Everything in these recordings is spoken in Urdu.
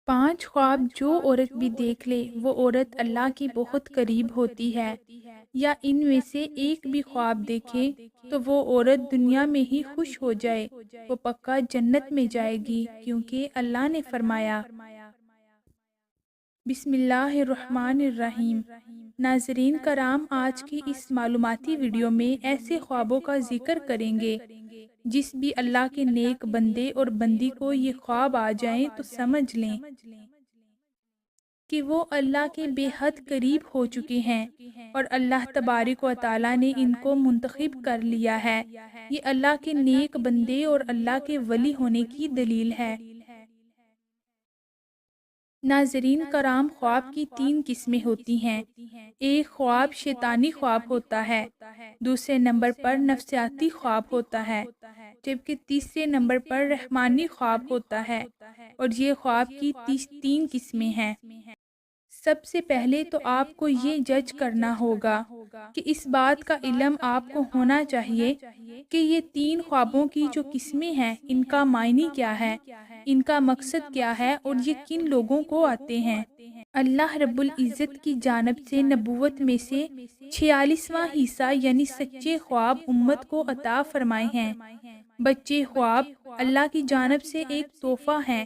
5 خواب جو عورت بھی دیکھ لے وہ عورت اللہ کی بہت قریب ہوتی ہے، یا ان میں سے ایک بھی خواب دیکھے تو وہ عورت دنیا میں ہی خوش ہو جائے، وہ پکا جنت میں جائے گی، کیونکہ اللہ نے فرمایا بسم اللہ الرحمن الرحیم۔ ناظرین کرام، آج کی اس معلوماتی ویڈیو میں ایسے خوابوں کا ذکر کریں گے جس بھی اللہ کے نیک بندے اور بندی کو یہ خواب آ جائیں تو سمجھ لیں کہ وہ اللہ کے بے حد قریب ہو چکے ہیں اور اللہ تبارک و تعالیٰ نے ان کو منتخب کر لیا ہے۔ یہ اللہ کے نیک بندے اور اللہ کے ولی ہونے کی دلیل ہے۔ ناظرین کرام، خواب کی 3 قسمیں ہوتی ہیں۔ ایک خواب شیطانی خواب ہوتا ہے، دوسرے نمبر پر نفسیاتی خواب ہوتا ہے، جبکہ تیسرے نمبر پر رحمانی خواب ہوتا ہے، اور یہ خواب کی 3 قسمیں ہیں۔ سب سے پہلے تو آپ کو یہ جج کرنا ہوگا کہ اس بات کا علم آپ کو ہونا چاہیے کہ یہ 3 خوابوں کی جو قسمیں ہیں ان کا معنی کیا ہے، ان کا مقصد کیا ہے اور یہ کن لوگوں کو آتے ہیں۔ اللہ رب العزت کی جانب سے نبوت میں سے 46واں حصہ یعنی سچے خواب امت کو عطا فرمائے ہیں۔ بچے خواب اللہ کی جانب سے ایک تحفہ ہے،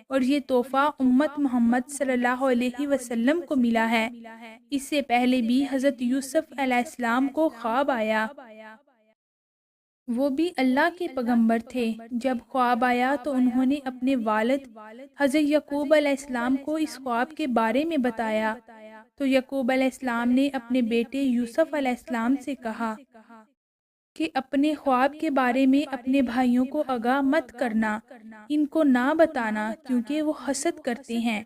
اور یہ تحفہ امت محمد صلی اللہ علیہ وسلم کو ملا ہے۔ اس سے پہلے بھی حضرت یوسف علیہ السلام کو خواب آیا، وہ بھی اللہ کے پیغمبر تھے۔ جب خواب آیا تو انہوں نے اپنے والد حضرت یعقوب علیہ السلام کو اس خواب کے بارے میں بتایا، تو یعقوب علیہ السلام نے اپنے بیٹے یوسف علیہ السلام سے کہا کہ اپنے خواب کے بارے میں اپنے بھائیوں کو آگاہ مت کرنا، ان کو نہ بتانا، کیونکہ وہ حسد کرتے ہیں،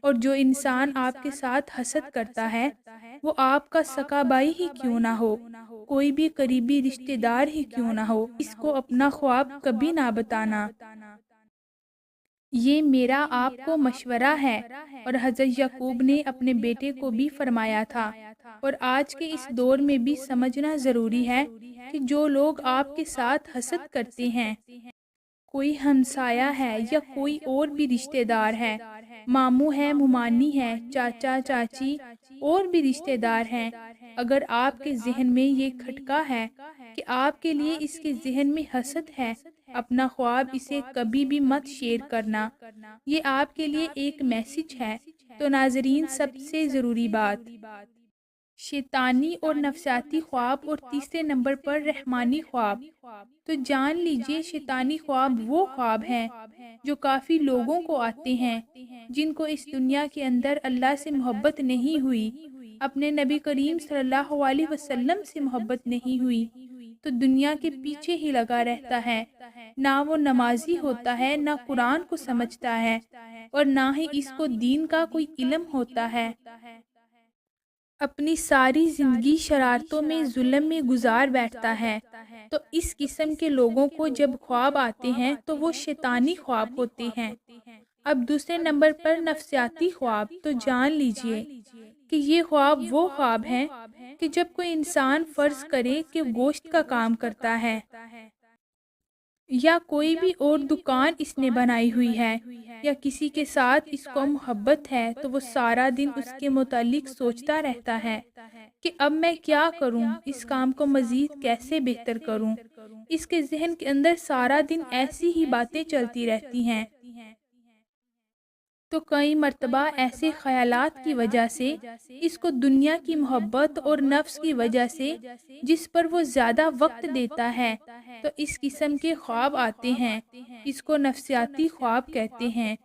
اور جو انسان آپ کے ساتھ حسد کرتا ہے وہ آپ کا سگا بھائی ہی کیوں نہ ہو، کوئی بھی قریبی رشتہ دار ہی کیوں نہ ہو، اس کو اپنا خواب کبھی نہ بتانا۔ یہ میرا آپ کو مشورہ ہے، اور حضرت یعقوب نے اپنے بیٹے کو بھی فرمایا تھا، اور آج کے اس دور میں بھی سمجھنا ضروری ہے کہ جو لوگ آپ کے ساتھ حسد کرتے ہیں، کوئی ہمسایہ ہے یا کوئی اور بھی رشتہ دار ہے، ماموں ہے، ممانی ہے، چاچا چاچی اور بھی رشتہ دار ہیں، اگر آپ کے ذہن میں یہ کھٹکا ہے کہ آپ کے لیے اس کے ذہن میں حسد ہے، اپنا خواب اسے کبھی بھی مت شیئر کرنا۔ یہ آپ کے لیے ایک میسج ہے۔ تو ناظرین، سب سے ضروری بات، شیطانی اور نفسیاتی خواب، اور تیسرے نمبر پر رحمانی خواب۔ تو جان لیجئے شیطانی خواب وہ خواب ہیں جو کافی لوگوں کو آتے ہیں جن کو اس دنیا کے اندر اللہ سے محبت نہیں ہوئی، اپنے نبی کریم صلی اللہ علیہ وسلم سے محبت نہیں ہوئی، تو دنیا کے پیچھے ہی لگا رہتا ہے، نہ وہ نمازی ہوتا ہے، نہ قرآن کو سمجھتا ہے، اور نہ ہی اس کو دین کا کوئی علم ہوتا ہے۔ اپنی ساری زندگی شرارتوں میں، ظلم میں گزار بیٹھتا ہے۔ تو اس قسم کے لوگوں کو جب خواب آتے ہیں تو وہ شیطانی خواب ہوتے ہیں۔ اب دوسرے نمبر پر نفسیاتی خواب۔ تو جان لیجئے کہ یہ خواب وہ خواب ہیں کہ جب کوئی انسان فرض کرے کہ گوشت کا کام کرتا ہے یا کوئی بھی اور دکان اس نے بنائی ہوئی ہے، یا کسی کے ساتھ اس کو محبت ہے، تو وہ سارا دن اس کے متعلق سوچتا رہتا ہے کہ اب میں کیا کروں، اس کام کو مزید کیسے بہتر کروں۔ اس کے ذہن کے اندر سارا دن ایسی ہی باتیں چلتی رہتی ہیں۔ تو کئی مرتبہ ایسے خیالات کی وجہ سے، اس کو دنیا کی محبت اور نفس کی وجہ سے، جس پر وہ زیادہ وقت دیتا ہے، تو اس قسم کے خواب آتے ہیں۔ اس کو نفسیاتی خواب کہتے ہیں،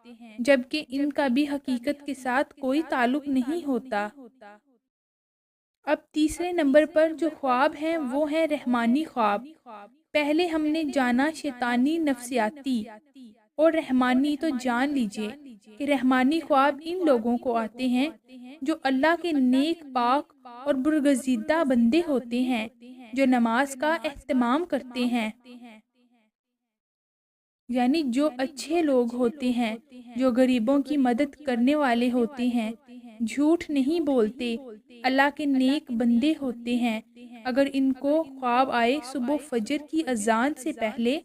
جبکہ ان کا بھی حقیقت کے ساتھ کوئی تعلق نہیں ہوتا۔ اب تیسرے نمبر پر جو خواب ہیں وہ ہیں رحمانی خواب۔ پہلے ہم نے جانا شیطانی، نفسیاتی اور رحمانی۔ تو جان لیجئے کہ رحمانی خواب ان لوگوں کو آتے ہیں جو اللہ کے نیک، پاک اور برگزیدہ بندے ہوتے ہیں، جو نماز کا اہتمام کرتے ہیں، یعنی جو اچھے لوگ ہوتے ہیں، جو غریبوں کی مدد کرنے والے ہوتے ہیں، جھوٹ نہیں بولتے، اللہ کے نیک بندے ہوتے ہیں، اگر ان کو خواب آئے صبح فجر کی اذان سے پہلے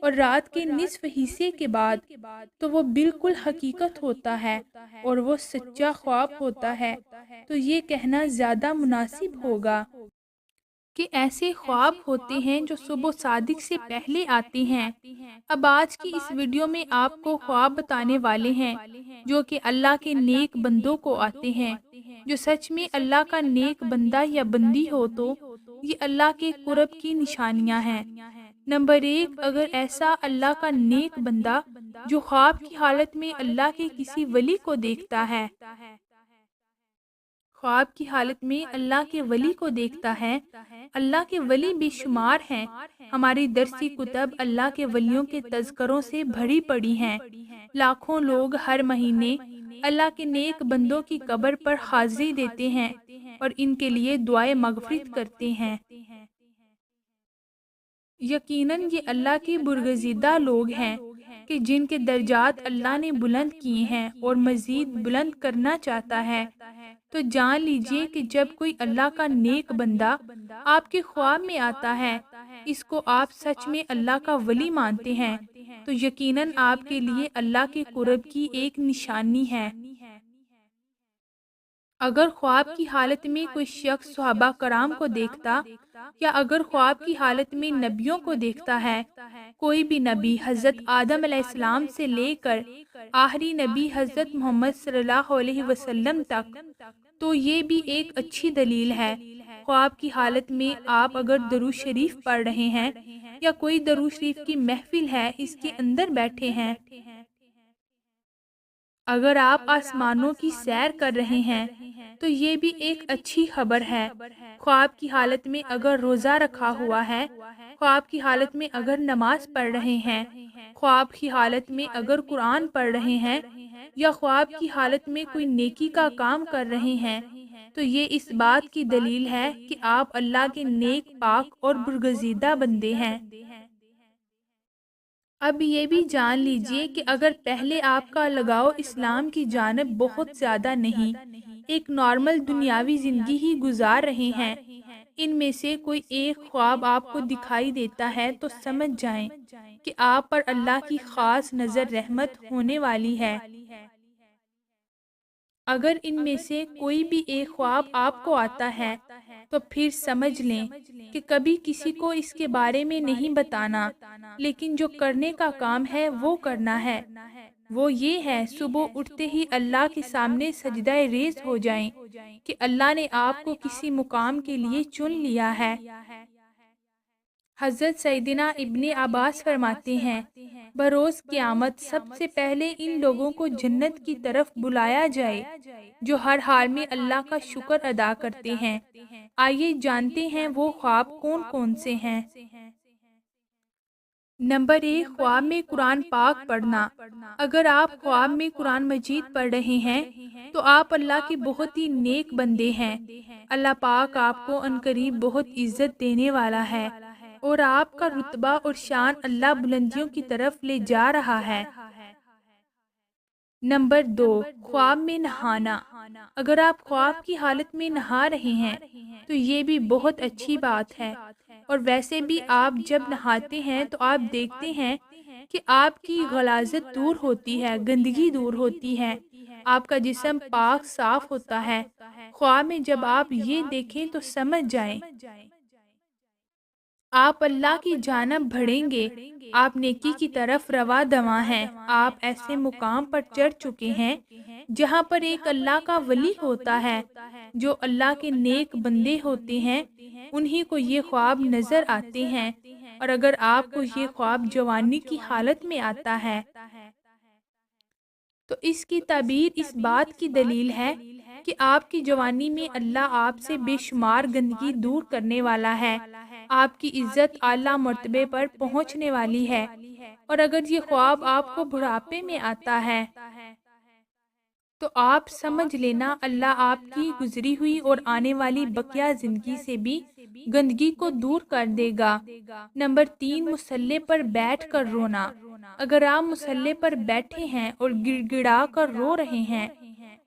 اور رات کے نصف حصے کے بعد تو وہ بالکل حقیقت ہوتا ہے اور وہ سچا خواب ہوتا ہے، تو یہ کہنا زیادہ مناسب ہوگا کہ ایسے خواب ہوتے ہیں جو صبح صادق سے پہلے آتے ہیں۔ اب آج کی اس ویڈیو میں آپ کو خواب بتانے والے ہیں جو کہ اللہ کے نیک بندوں کو آتے ہیں۔ جو سچ میں اللہ کا نیک بندہ یا بندی ہو تو یہ اللہ کے قرب کی نشانیاں ہیں۔ نمبر 1، اگر ایسا اللہ کا نیک بندہ جو خواب کی حالت میں اللہ کے کسی ولی کو دیکھتا ہے، خواب کی حالت میں اللہ کے ولی کو دیکھتا ہے۔ اللہ کے ولی بے شمار ہیں، ہماری درسی کتب اللہ کے ولیوں کے تذکروں سے بھری پڑی ہیں۔ لاکھوں لوگ ہر مہینے اللہ کے نیک بندوں کی قبر پر حاضری دیتے ہیں اور ان کے لیے دعائے مغفرت کرتے ہیں۔ یقیناً یہ اللہ کے برگزیدہ لوگ ہیں کہ جن کے درجات اللہ نے بلند کیے ہیں اور مزید بلند کرنا چاہتا ہے۔ تو جان لیجئے کہ جب کوئی اللہ کا نیک بندہ آپ کے خواب میں آتا ہے، اس کو آپ سچ میں اللہ کا ولی مانتے ہیں، تو یقیناً آپ کے لیے اللہ کے قرب کی ایک نشانی ہے۔ اگر خواب کی حالت میں کوئی شخص صحابہ کرام کو دیکھتا یا اگر خواب کی حالت میں نبیوں کو دیکھتا ہے، کوئی بھی نبی حضرت آدم علیہ السلام سے لے کر آخری نبی حضرت محمد صلی اللہ علیہ وسلم تک، تو یہ بھی ایک اچھی دلیل ہے۔ خواب کی حالت میں آپ اگر درود شریف پڑھ رہے ہیں یا کوئی درود شریف کی محفل ہے اس کے اندر بیٹھے ہیں، اگر آپ آسمانوں کی سیر کر رہے ہیں تو یہ بھی ایک اچھی خبر ہے۔ خواب کی حالت میں اگر روزہ رکھا ہوا ہے، خواب کی حالت میں اگر نماز پڑھ رہے ہیں، خواب کی حالت میں اگر قرآن پڑھ رہے ہیں یا خواب کی حالت میں کوئی نیکی کا کام کر رہے ہیں، تو یہ اس بات کی دلیل ہے کہ آپ اللہ کے نیک پاک اور برگزیدہ بندے ہیں۔ اب یہ بھی جان لیجئے کہ اگر پہلے آپ کا لگاؤ اسلام کی جانب بہت زیادہ نہیں، ایک نارمل دنیاوی زندگی ہی گزار رہے ہیں، ان میں سے کوئی ایک خواب آپ کو دکھائی دیتا ہے تو سمجھ جائیں کہ آپ پر اللہ کی خاص نظر رحمت ہونے والی ہے۔ اگر ان میں سے کوئی بھی ایک خواب آپ کو آتا ہے تو پھر سمجھ لیں کہ کبھی کسی کو اس کے بارے میں نہیں بتانا، لیکن جو کرنے کا کام ہے وہ کرنا ہے۔ وہ یہ ہے صبح اٹھتے ہی اللہ کے سامنے سجدہ ریز ہو جائیں کہ اللہ نے آپ کو کسی مقام کے لیے چن لیا ہے۔ حضرت سیدنا ابن عباس فرماتے ہیں، بروز قیامت سب سے پہلے ان لوگوں کو جنت کی طرف بلایا جائے جو ہر حال میں اللہ کا شکر ادا کرتے ہیں۔ آئیے جانتے ہیں وہ خواب کون کون سے ہیں۔ نمبر 1، خواب میں قرآن پاک پڑھنا۔ اگر آپ خواب میں قرآن مجید پڑھ رہے ہیں تو آپ اللہ کے بہت ہی نیک بندے ہیں۔ اللہ پاک آپ کو عنقریب بہت عزت دینے والا ہے اور آپ کا رتبہ اور شان اللہ بلندیوں کی طرف لے جا رہا ہے۔ نمبر 2، خواب میں نہانا۔ اگر آپ خواب کی حالت میں نہا رہے ہیں تو یہ بھی بہت اچھی بات ہے، اور ویسے بھی آپ جب نہاتے ہیں تو آپ دیکھتے ہیں کہ آپ کی غلاظت دور ہوتی ہے، گندگی دور ہوتی ہے، آپ کا جسم پاک صاف ہوتا ہے۔ خواب میں جب آپ یہ دیکھیں تو سمجھ جائیں آپ اللہ کی جانب بڑھیں گے، آپ نیکی کی طرف رواں دواں ہیں، آپ ایسے مقام پر چڑھ چکے ہیں جہاں پر ایک اللہ کا ولی ہوتا ہے۔ جو اللہ کے نیک بندے ہوتے ہیں انہی کو یہ خواب نظر آتے ہیں، اور اگر آپ کو یہ خواب جوانی کی حالت میں آتا ہے تو اس کی تعبیر اس بات کی دلیل ہے کہ آپ کی جوانی میں اللہ آپ سے بے شمار گندگی دور کرنے والا ہے، آپ کی عزت اعلیٰ مرتبے پر پہنچنے والی ہے۔ اور اگر یہ خواب آپ کو بڑھاپے میں آتا ہے تو آپ سمجھ لینا اللہ آپ کی گزری ہوئی اور آنے والی بقیہ زندگی سے بھی گندگی کو دور کر دے گا۔ نمبر 3، مصلی پر بیٹھ کر رونا۔ اگر آپ مصلی پر بیٹھے ہیں اور گڑ گڑا کر رو رہے ہیں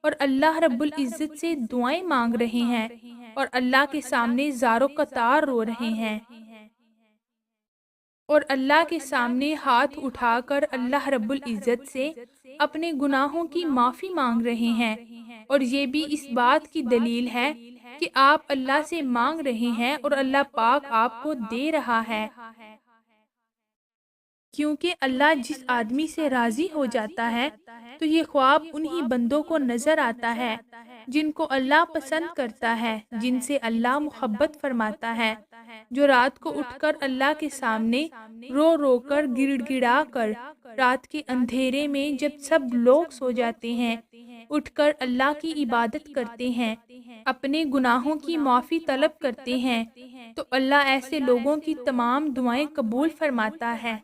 اور اللہ رب العزت سے دعائیں مانگ رہے ہیں اور اللہ کے سامنے زار و قطار رو رہے ہیں، اور اللہ کے سامنے ہاتھ اٹھا کر اللہ رب العزت سے اپنے گناہوں کی معافی مانگ رہے ہیں۔ اور یہ بھی اس بات کی دلیل ہے کہ آپ اللہ سے مانگ رہے ہیں اور اللہ پاک آپ کو دے رہا ہے، کیونکہ اللہ جس آدمی سے راضی ہو جاتا ہے تو یہ خواب انہی بندوں کو نظر آتا ہے جن کو اللہ پسند کرتا ہے، جن سے اللہ محبت فرماتا ہے، جو رات کو اٹھ کر اللہ کے سامنے رو رو کر گڑ گڑا کر رات کے اندھیرے میں جب سب لوگ سو جاتے ہیں اٹھ کر اللہ کی عبادت کرتے ہیں، اپنے گناہوں کی معافی طلب کرتے ہیں، تو اللہ ایسے لوگوں کی تمام دعائیں قبول فرماتا ہے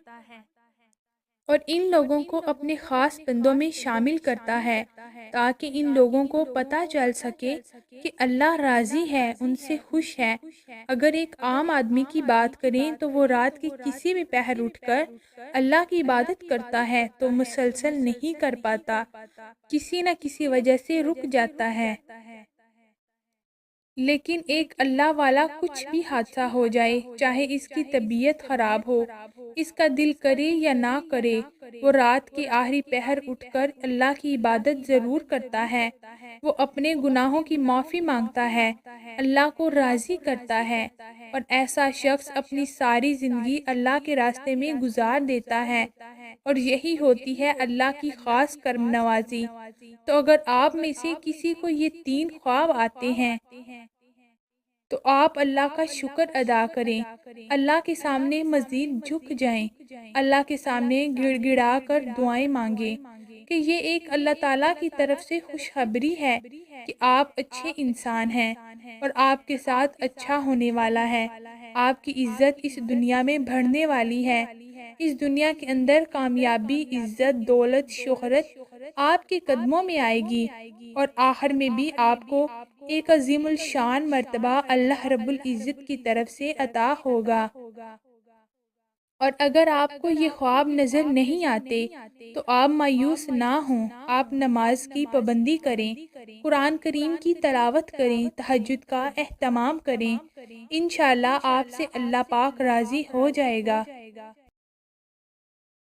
اور ان لوگوں کو اپنے خاص بندوں میں شامل کرتا ہے تاکہ ان لوگوں کو پتہ چل سکے کہ اللہ راضی ہے، ان سے خوش ہے۔ اگر ایک عام آدمی کی بات کریں تو وہ رات کے کسی بھی پہر اٹھ کر اللہ کی عبادت کرتا ہے تو مسلسل نہیں کر پاتا، کسی نہ کسی وجہ سے رک جاتا ہے۔ لیکن ایک اللہ والا کچھ بھی حادثہ ہو جائے، چاہے اس کی طبیعت خراب ہو، اس کا دل کرے یا نہ کرے، وہ رات کے آخری پہر اٹھ کر اللہ کی عبادت ضرور کرتا ہے، وہ اپنے گناہوں کی معافی مانگتا ہے، اللہ کو راضی کرتا ہے، اور ایسا شخص اپنی ساری زندگی اللہ کے راستے میں گزار دیتا ہے، اور یہی ہوتی ہے اللہ کی خاص کرم نوازی۔ تو اگر آپ میں سے کسی کو یہ 3 خواب آتے ہیں تو آپ اللہ کا شکر ادا کریں، اللہ کے سامنے مزید جھک جائیں، اللہ کے سامنے گڑ گڑا کر دعائیں مانگیں کہ یہ ایک اللہ تعالیٰ کی طرف سے خوشخبری ہے کہ آپ اچھے انسان ہیں اور آپ کے ساتھ اچھا ہونے والا ہے، آپ کی عزت اس دنیا میں بڑھنے والی ہے، اس دنیا کے اندر کامیابی، عزت، دولت، شہرت آپ کے قدموں میں آئے گی، اور آخر میں بھی آپ کو ایک عظیم الشان مرتبہ اللہ رب العزت کی طرف سے عطا ہوگا۔ اور اگر آپ کو یہ خواب نظر نہیں آتے تو آپ مایوس نہ ہوں، آپ نماز کی پابندی کریں، قرآن کریم کی تلاوت کریں، تہجد کا اہتمام کریں، انشاءاللہ آپ سے اللہ پاک راضی ہو جائے گا۔